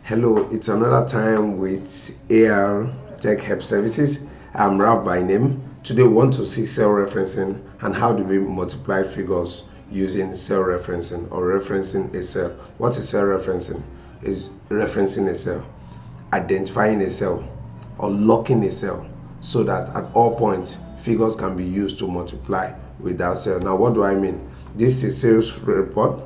Hello, it's another time with AR Tech Help Services. I'm Ralph by name. Today we want to see cell referencing and how do we multiply figures using cell referencing or referencing a cell. What is cell referencing? Is referencing a cell, identifying a cell, or locking a cell so that at all points figures can be used to multiply with that cell. Now what do I mean? This is sales report.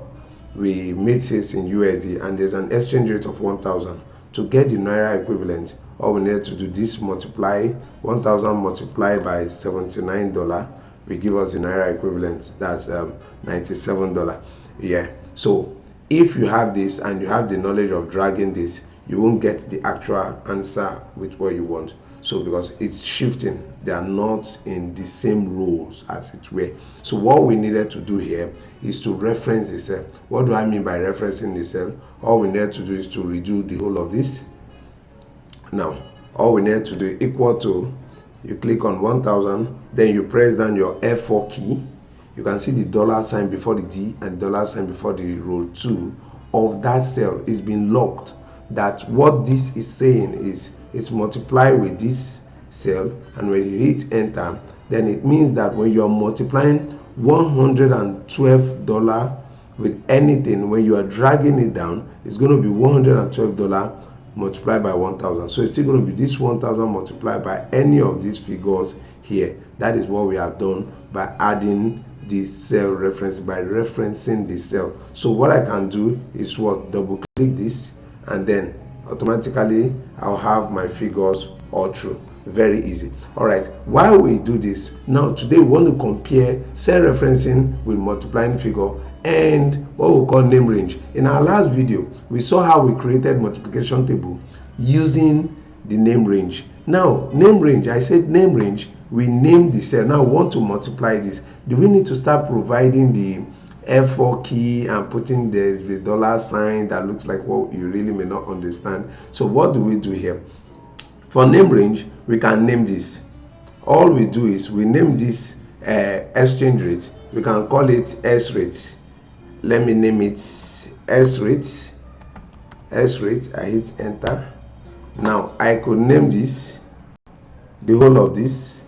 We made sales in USD and there's an exchange rate of 1000. To get the naira equivalent, all we need to do this multiply 1000 multiplied by $79 will give us the naira equivalent. That's $97. Yeah, so if you have this and you have the knowledge of dragging this, you won't get the actual answer with what you want. So because it's shifting, they are not in the same rows as it were. So what we needed to do here is to reference the cell. What do I mean by referencing the cell? All we need to do is to redo the whole of this. Now all we need to do equal to, you click on 1000, then you press down your F4 key. You can see the dollar sign before the D and dollar sign before the row 2 of that cell is being locked. That what this is saying is it's multiply with this cell, and when you hit enter, then it means that when you are multiplying $112 with anything, when you are dragging it down, it's going to be $112 multiplied by 1000. So it's still going to be this 1000 multiplied by any of these figures here. That is what we have done by adding the cell reference, by referencing the cell. So what I can do is what, double click this, and then automatically I'll have my figures all through. Very easy. All right, while we do this, now today we want to compare cell referencing with multiplying figure and what we call name range. In our last video we saw how we created multiplication table using the name range. Now name range, I said name range, we name the cell. Now we want to multiply this. Do we need to start providing the F4 key and putting the dollar sign that looks like what you really may not understand? So what do we do here? For name range, we can name this. All we do is we name this exchange rate. We can call it S rate. Let me name it S rate. S rate. I hit enter. Now I could name this, the whole of this,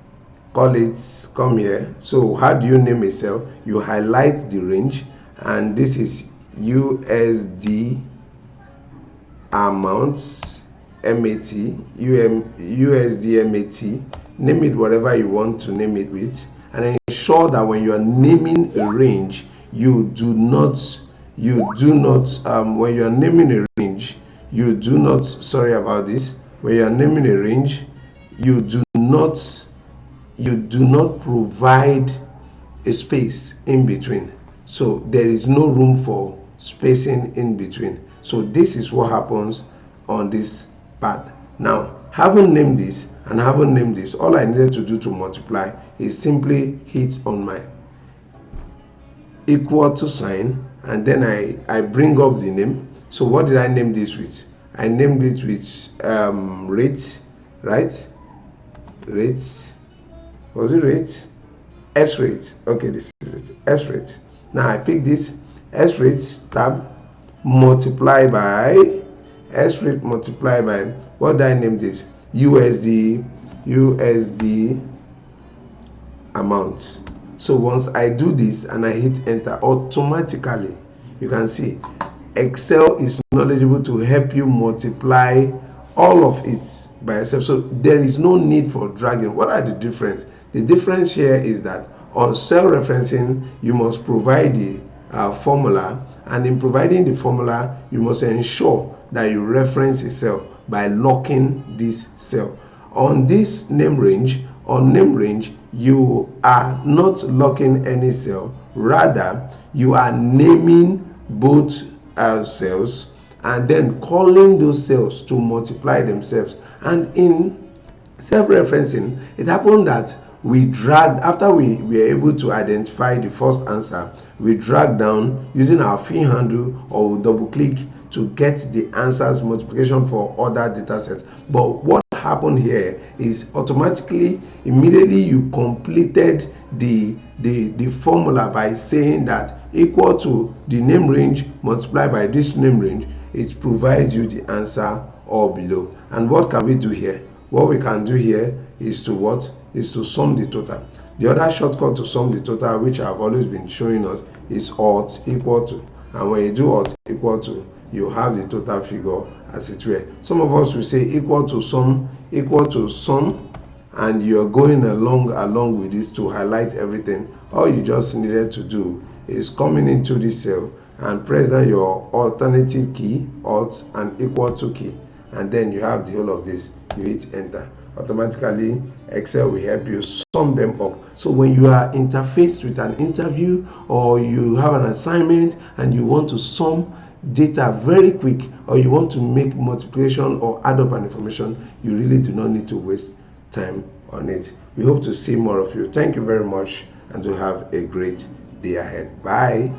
call it, come here. So how do you name a cell? You highlight the range, and this is USD amounts MAT, USD MAT. Name it whatever you want to name it with, and ensure that when you are naming a range, you do not when you are naming a range, you do not, sorry about this, when you are naming a range, you do not provide a space in between. So there is no room for spacing in between. So this is what happens on this part. Now having named this and having named this, all I needed to do to multiply is simply hit on my equal to sign, and then I bring up the name. So what did I name this with? I named it with rate, right? Rate. Was it rate? S rate. Okay, this is it. S rate. Now I pick this S rate tab, multiply by S rate, multiply by, what did I name this? USD amount. So once I do this and I hit enter, automatically you can see Excel is knowledgeable to help you multiply all of it by yourself. So there is no need for dragging. What are the difference? The difference here is that on cell referencing, you must provide the formula, and in providing the formula, you must ensure that you reference a cell by locking this cell. On this name range, you are not locking any cell, rather you are naming both cells and then calling those cells to multiply themselves. And in self-referencing, it happened that we dragged, after we were able to identify the first answer, we drag down using our fill handle or double click to get the answers multiplication for other data sets. But what happened here is automatically, immediately you completed the formula by saying that equal to the name range multiplied by this name range it provides you the answer all below. And what can we do here? What we can do here is to what? Is to sum the total. The other shortcut to sum the total, which I've always been showing us, is alt equal to. And when you do alt equal to, you have the total figure as it were. Some of us will say equal to sum, and you're going along with this to highlight everything. All you just needed to do is coming into this cell and press down your alternative key, alt and equal to key, and then you have the whole of this. You hit enter. Automatically Excel will help you sum them up. So when you are interfaced with an interview or you have an assignment and you want to sum data very quick, or you want to make multiplication or add up an information, you really do not need to waste time on it. We hope to see more of you. Thank you very much, and to have a great day ahead. Bye.